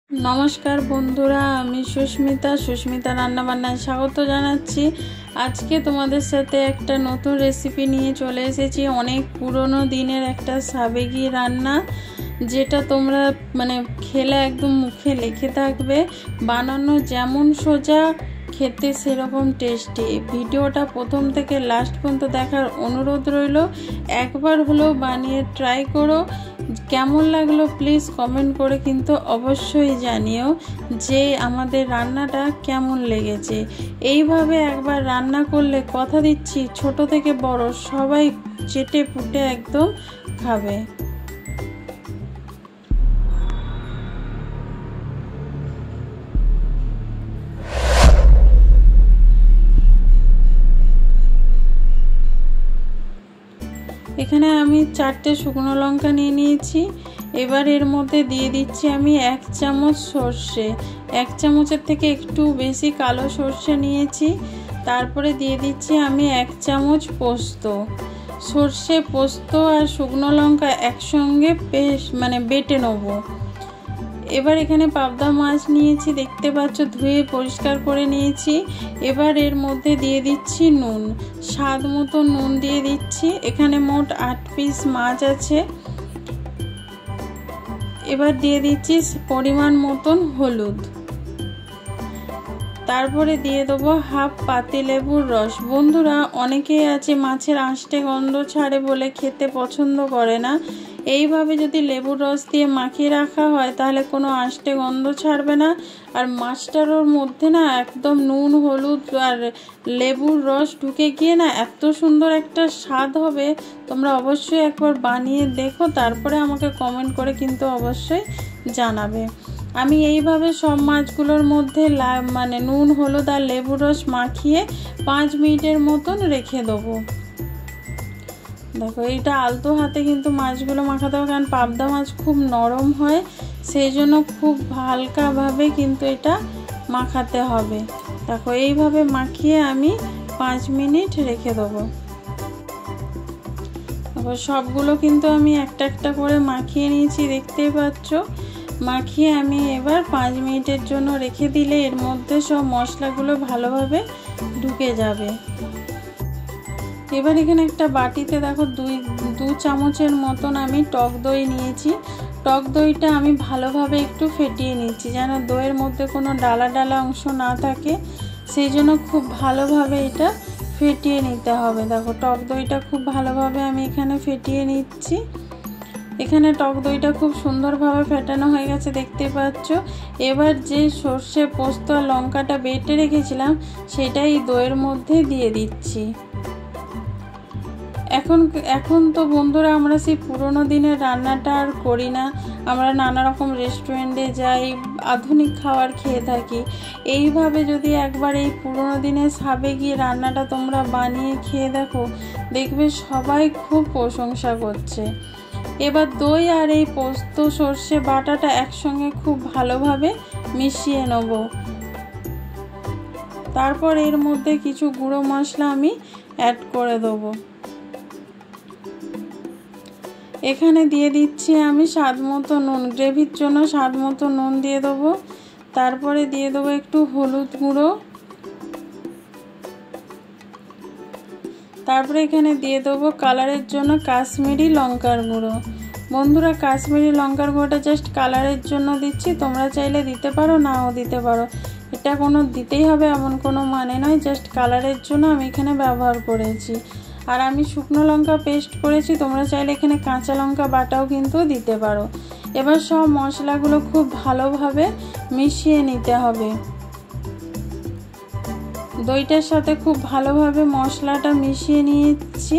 नमस्कार बंधुरा आमी सुष्मिता रान्ना बान्नाय स्वागत जानाच्छि। आज के तुम्हादेर साथे एकटा नतून रेसिपि निये चले एसेछि। अनेक पुरानो दिनेर एकटा साबेगी रान्ना जेटा तोमरा माने खेले एकदम मुखे लेगे थाकबे। बानानो जेमन सोजा खेते सेरकम टेस्टी। भिडियोटा प्रथम थेके लास्ट पर्यन्त देखार अनुरोध रइलो। एकबार हलो बानिये ट्राई करो। केमन लागलो प्लिज कमेंट करे किन्तु अवश्यई जानियो जे आमादेर रान्नाटा केमन लेगेছে। এইভাবে একবার রান্না করলে কথা দিচ্ছি ছোট থেকে বড় সবাই চেটে পুটে একদম খাবে। এখানে আমি 4টে শুকনো লঙ্কা নিয়ে নিয়েছি। এবার এর মধ্যে দিয়ে দিচ্ছি আমি 1 চামচ সরষে। 1 চামচের থেকে একটু বেশি কালো সরষে নিয়েছি। তারপরে দিয়ে দিচ্ছি আমি 1 চামচ পোস্ত। সরষে পোস্ত আর শুকনো লঙ্কা একসঙ্গে বেটে নেব। এবার এখানে পাবদা মাছ নিয়েছি, দেখতে পাচ্ছ ধুয়ে পরিষ্কার করে নিয়েছি। এবার এর মধ্যে দিয়ে দিচ্ছি নুন, স্বাদ মতো নুন দিয়ে দিচ্ছি। এখানে মোট 8 পিস মাছ আছে। এবার দিয়ে দিচ্ছি পরিমাণ মতন হলুদ। তারপরে দিয়ে দেবো হাফ পাতি লেবুর রস। বন্ধুরা অনেকেই আছে মাছের আঁশটে গন্ধ ছাড়ে বলে খেতে পছন্দ করে না। এইভাবে যদি লেবুর রস দিয়ে মাখিয়ে রাখা হয় তাহলে কোনো আঁশটে গন্ধ ছাড়বে না। আর মাছটার মধ্যে না একদম নুন হলুদ আর লেবুর রস ঢুকে গিয়ে না এত সুন্দর একটা স্বাদ হবে। তোমরা অবশ্যই একবার বানিয়ে দেখো, তারপরে আমাকে কমেন্ট করে কিন্তু অবশ্যই জানাবে। আমি এইভাবে সব মাছগুলোর মধ্যে নুন হলুদ আর লেবুর রস মাখিয়ে 5 মিনিটের মতন রেখে দেবো। দেখো এইটা আলতো হাতে কিন্তু মাছগুলো মাখাতে হবে, কারণ পাবদা মাছ খুব নরম হয়, সেই জন্য খুব হালকাভাবে কিন্তু এটা মাখাতে হবে। দেখো এইভাবে মাখিয়ে আমি 5 মিনিট রেখে দেবো। দেখো সবগুলো কিন্তু আমি একটা একটা করে মাখিয়ে নিয়েছি, দেখতেই পাচ্ছ। মাখিয়ে আমি এবার 5 মিনিটের জন্য রেখে দিলে এর মধ্যে সব মশলাগুলো ভালোভাবে ঢুকে যাবে। এবার এখানে একটা বাটিতে দেখো 2 চামচের মতন আমি টক দই নিয়েছি। টক দইটা আমি ভালোভাবে একটু ফেটিয়ে নিচ্ছি যেন দইয়ের মধ্যে কোনো ডালা ডালা অংশ না থাকে, সেই জন্য খুব ভালোভাবে এটা ফেটিয়ে নিতে হবে। দেখো টক দইটা খুব ভালোভাবে আমি এখানে ফেটিয়ে নিচ্ছি। এখানে টক দইটা খুব সুন্দরভাবে ফেটানো হয়ে গেছে, দেখতে পাচ্ছ। এবার যে সর্ষে পোস্ত আর লঙ্কাটা বেটে রেখেছিলাম সেটাই দইয়ের মধ্যে দিয়ে দিচ্ছি। এখন তো বন্ধুরা আমরা সেই পুরোনো দিনের রান্নাটা আর করি না। আমরা নানা রকম রেস্টুরেন্টে যাই, আধুনিক খাবার খেয়ে থাকি। এইভাবে যদি একবার এই পুরোনো দিনের সাবেকি রান্নাটা তোমরা বানিয়ে খেয়ে দেখো, দেখবে সবাই খুব প্রশংসা করছে। এবার দই আর এই পোস্ত সর্ষে বাটাটা একসঙ্গে খুব ভালোভাবে মিশিয়ে নেব। তারপর এর মধ্যে কিছু গুঁড়ো মশলা আমি অ্যাড করে দেবো। এখানে দিয়ে দিচ্ছি আমি স্বাদ মতো নুন, গ্রেভির জন্য স্বাদ মতো নুন দিয়ে দেবো। তারপরে দিয়ে দেবো একটু হলুদ গুঁড়ো। তারপরে এখানে দিয়ে দেবো কালারের জন্য কাশ্মীরি লঙ্কার গুঁড়ো। বন্ধুরা কাশ্মীরি লঙ্কার গুঁড়োটা জাস্ট কালারের জন্য দিচ্ছি, তোমরা চাইলে দিতে পারো নাও দিতে পারো। এটা কোনো দিতেই হবে এমন কোনো মানে নয়, জাস্ট কালারের জন্য আমি এখানে ব্যবহার করেছি। আর আমি শুকনো লঙ্কা পেস্ট করেছি, তোমরা চাইলে এখানে কাঁচা লঙ্কা বাটাও কিন্তু দিতে পারো। এবার সব মশলাগুলো খুব ভালোভাবে মিশিয়ে নিতে হবে। দইটার সাথে খুব ভালোভাবে মশলাটা মিশিয়ে নিয়েছি।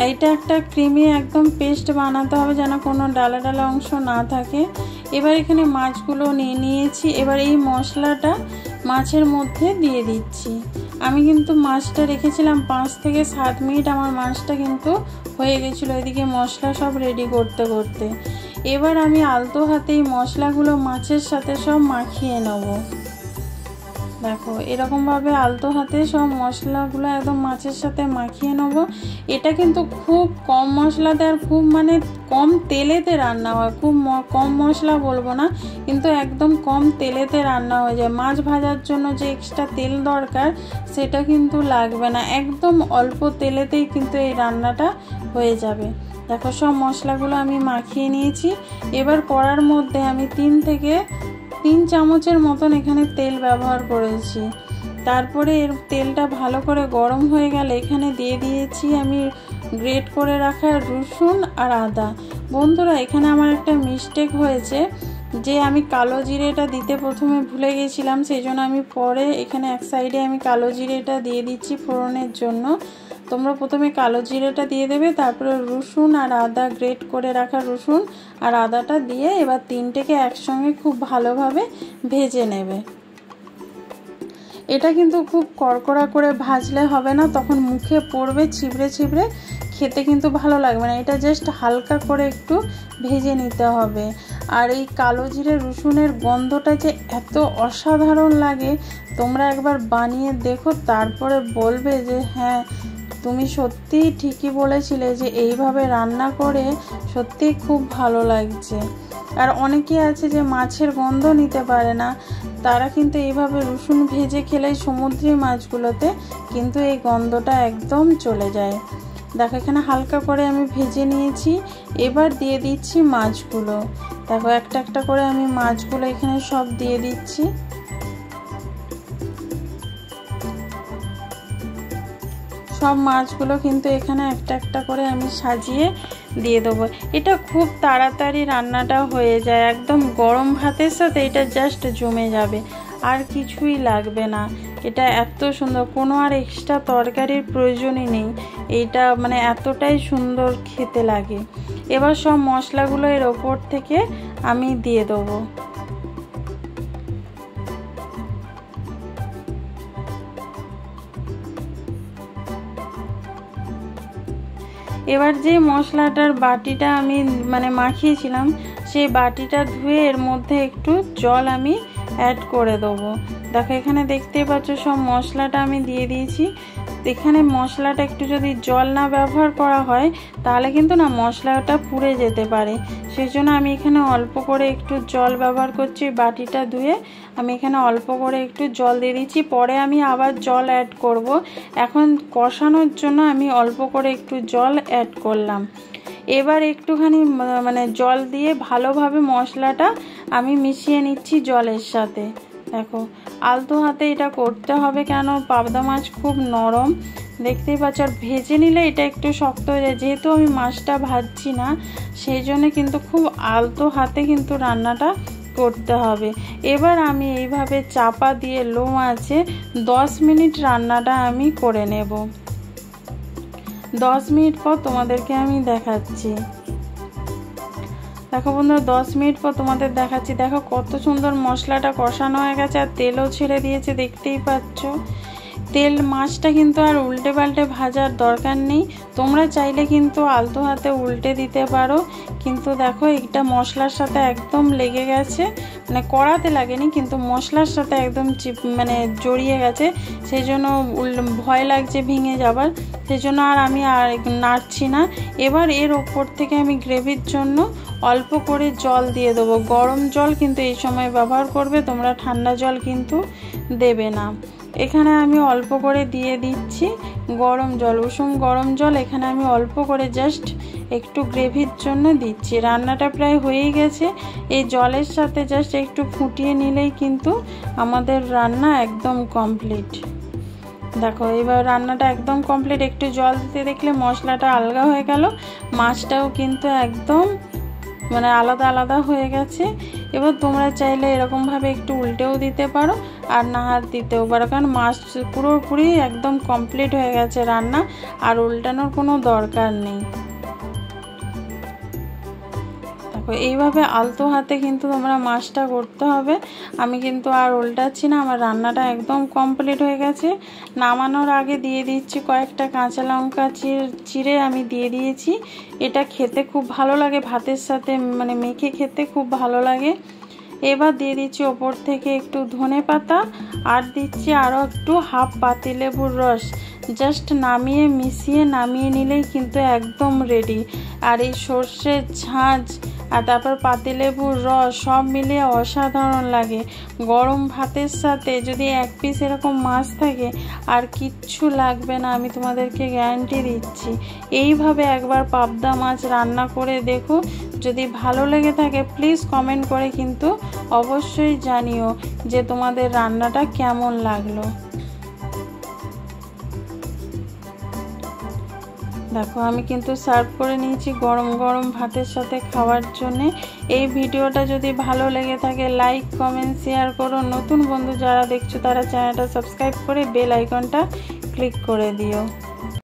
এইটা একটা ক্রিমি একদম পেস্ট বানাতে হবে যেন কোনো ডালা ডালা অংশ না থাকে। এবার এখানে মাছগুলো নিয়ে নিয়েছি। এবার এই মশলাটা মাছের মধ্যে দিয়ে দিচ্ছি। আমি কিন্তু মাছটা রেখেছিলাম 5 থেকে 7 মিনিট, আমার মাছটা কিন্তু হয়ে গেছিলো এদিকে মশলা সব রেডি করতে করতে। এবার আমি আলতো হাতে এই মশলাগুলো মাছের সাথে সব মাখিয়ে নেব। দেখো এরকমভাবে আলতো হাতে সব মশলাগুলো একদম মাছের সাথে মাখিয়ে নেব। এটা কিন্তু খুব কম মশলাতে আর খুব মানে কম তেলেতে রান্না হয়, খুব কম মশলা বলবো না, কিন্তু একদম কম তেলেতে রান্না হয়ে যায়। মাছ ভাজার জন্য যে এক্সট্রা তেল দরকার সেটা কিন্তু লাগবে না, একদম অল্প তেলেতেই কিন্তু এই রান্নাটা হয়ে যাবে। দেখো সব মশলাগুলো আমি মাখিয়ে নিয়েছি। এবার কড়ার মধ্যে আমি 3 চামচের মতন এখানে তেল ব্যবহার করেছি। তারপরে এর তেলটা ভালো করে গরম হয়ে গেলে এখানে দিয়ে দিয়েছি আমি গ্রেট করে রাখা রসুন আর আদা। বন্ধুরা এখানে আমার একটা মিস্টেক হয়েছে যে আমি কালো জিরেটা দিতে প্রথমে ভুলে গেছিলাম, সেই জন্য আমি পরে এখানে এক সাইডে আমি কালো জিরেটা দিয়ে দিচ্ছি ফোড়নের জন্য। তোমরা প্রথমে কালো জিরেটা দিয়ে দেবে, তারপরে রসুন আর আদা গ্রেট করে রাখা রসুন আর আদাটা দিয়ে এবার তিনটেকে একসঙ্গে খুব ভালোভাবে ভেজে নেবে। এটা কিন্তু খুব কড়কড়া করে ভাজলে হবে না, তখন মুখে পড়বে ছিবড়ে ছিবড়ে, খেতে কিন্তু ভালো লাগবে না। এটা জাস্ট হালকা করে একটু ভেজে নিতে হবে। আর এই কালো জিরে রসুনের গন্ধটা যে এত অসাধারণ লাগে, তোমরা একবার বানিয়ে দেখো, তারপরে বলবে যে হ্যাঁ তুমি সত্যিই ঠিকই বলেছিলে যে এইভাবে রান্না করে সত্যিই খুব ভালো লাগছে। আর অনেকে আছে যে মাছের গন্ধ নিতে পারে না, তারা কিন্তু এইভাবে রসুন ভেজে খেলে সমুদ্রি মাছগুলোতে কিন্তু এই গন্ধটা একদম চলে যায়। দেখো এখানে হালকা করে আমি ভেজে নিয়েছি। এবার দিয়ে দিচ্ছি মাছগুলো। দেখো একটা একটা করে আমি মাছগুলো এখানে সব দিয়ে দিচ্ছি। সব মাছগুলো কিন্তু এখানে একটা একটা করে আমি সাজিয়ে দিয়ে দেবো। এটা খুব তাড়াতাড়ি রান্নাটা হয়ে যায়, একদম গরম ভাতের সাথে এটা জাস্ট জমে যাবে, আর কিছুই লাগবে না। এটা এত সুন্দর, কোনো আর এক্সট্রা তরকারির প্রয়োজনই নেই, এইটা মানে এতটাই সুন্দর খেতে লাগে। এবার সব মশলাগুলো এর ওপর থেকে আমি দিয়ে দেবো। এবার যে মশলাটার বাটিটা আমি মানে মাখিয়েছিলাম, সেই বাটিটা ধুয়ে এর মধ্যে একটু জল আমি অ্যাড করে দেবো। দেখো এখানে দেখতেই পাচ্ছ সব মশলাটা আমি দিয়ে দিয়েছি। এখানে মশলাটা একটু যদি জল না ব্যবহার করা হয় তাহলে কিন্তু না মশলাটা পুড়ে যেতে পারে, সেই জন্য আমি এখানে অল্প করে একটু জল ব্যবহার করছি। বাটিটা ধুয়ে আমি এখানে অল্প করে একটু জল দিয়ে দিচ্ছি, পরে আমি আবার জল অ্যাড করব। এখন কষানোর জন্য আমি অল্প করে একটু জল অ্যাড করলাম। এবার একটুখানি মানে জল দিয়ে ভালোভাবে মশলাটা আমি মিশিয়ে নিচ্ছি জলের সাথে। দেখো আলতো হাতে এটা করতে হবে, কেন পাবদা মাছ খুব নরম, দেখতেই পাচ্ছ। আর ভেজে নিলে এটা একটু শক্ত হয়ে যায়, যেহেতু আমি মাছটা ভাজছি না সেই জন্য কিন্তু খুব আলতো হাতে কিন্তু রান্নাটা করতে হবে। এবার আমি এইভাবে চাপা দিয়ে লো আঁচে 10 মিনিট রান্নাটা আমি করে নেব। 10 মিনিট পর তোমাদেরকে আমি দেখাচ্ছি। দেখো বন্ধুরা 10 মিনিট পর তোমাদের দেখাচ্ছি। দেখো কত সুন্দর মশলাটা কষানো হয়ে গেছে আর তেলও ছেড়ে দিয়েছে, দেখতেই পাচ্ছ। তেল মাছটা কিন্তু আর উল্টে পাল্টে ভাজার দরকার নেই, তোমরা চাইলে কিন্তু আলতো হাতে উল্টে দিতে পারো, কিন্তু দেখো এটা মশলার সাথে একদম লেগে গেছে, মানে কড়াতে লাগেনি কিন্তু মশলার সাথে একদম মানে জড়িয়ে গেছে, সেই জন্য ভয় লাগছে ভেঙে যাবার, সেই জন্য আর আমি আর নাড়ছি না। এবার এর ওপর থেকে আমি গ্রেভির জন্য অল্প করে জল দিয়ে দেবো। গরম জল কিন্তু এই সময় ব্যবহার করবে, তোমরা ঠান্ডা জল কিন্তু দেবে না। এখানে আমি অল্প করে দিয়ে দিচ্ছি গরম জল, উষুম গরম জল এখানে আমি অল্প করে জাস্ট একটু গ্রেভির জন্য দিচ্ছি। রান্নাটা প্রায় হয়েই গেছে, এই জলের সাথে জাস্ট একটু ফুটিয়ে নিলেই কিন্তু আমাদের রান্না একদম কমপ্লিট। দেখো এবার রান্নাটা একদম কমপ্লিট। একটু জল দিতে দেখলে মশলাটা আলগা হয়ে গেল, মাছটাও কিন্তু একদম মানে আলাদা আলাদা হয়ে গেছে। এবার তোমরা চাইলে এরকমভাবে একটু উল্টেও দিতে পারো আর না হাত দিতেও পারো, কারণ মাছ পুরোপুরি একদম কমপ্লিট হয়ে গেছে রান্না, আর উল্টানোর কোনো দরকার নেই। দেখো এইভাবে আলতো হাতে কিন্তু তোমরা মাছটা করতে হবে। আমি কিন্তু আর উল্টাচ্ছি না, আমার রান্নাটা একদম কমপ্লিট হয়ে গেছে। নামানোর আগে দিয়ে দিচ্ছি কয়েকটা কাঁচা লঙ্কা চিড়ে আমি দিয়ে দিয়েছি। এটা খেতে খুব ভালো লাগে, ভাতের সাথে মানে মেখে খেতে খুব ভালো লাগে। এবার দিয়ে দিচ্ছি ওপর থেকে একটু ধনে পাতা আর দিচ্ছি আরও একটু হাফ পাতিলেবুর রস। জাস্ট মিশিয়ে নামিয়ে নিলেই কিন্তু একদম রেডি। আর এই সর্ষের ঝাঁঝ আর তারপর পাতিলেবুর রস সব মিলিয়ে অসাধারণ লাগে। গরম ভাতের সাথে যদি এক পিস এরকম মাছ থাকে আর কিচ্ছু লাগবে না, আমি তোমাদেরকে গ্যারান্টি দিচ্ছি। এইভাবে একবার পাবদা মাছ রান্না করে দেখো, যদি ভালো লেগে থাকে প্লিজ কমেন্ট করে কিন্তু অবশ্যই জানিও যে তোমাদের রান্নাটা কেমন লাগলো। দেখো আমি কিন্তু সার্ভ করে নিয়েছি গরম গরম ভাতের সাথে খাওয়ার জন্যে। এই ভিডিওটা যদি ভালো লেগে থাকে লাইক কমেন্ট শেয়ার করো। নতুন বন্ধু যারা দেখছো তারা চ্যানেলটা সাবস্ক্রাইব করে বেল আইকনটা ক্লিক করে দিও।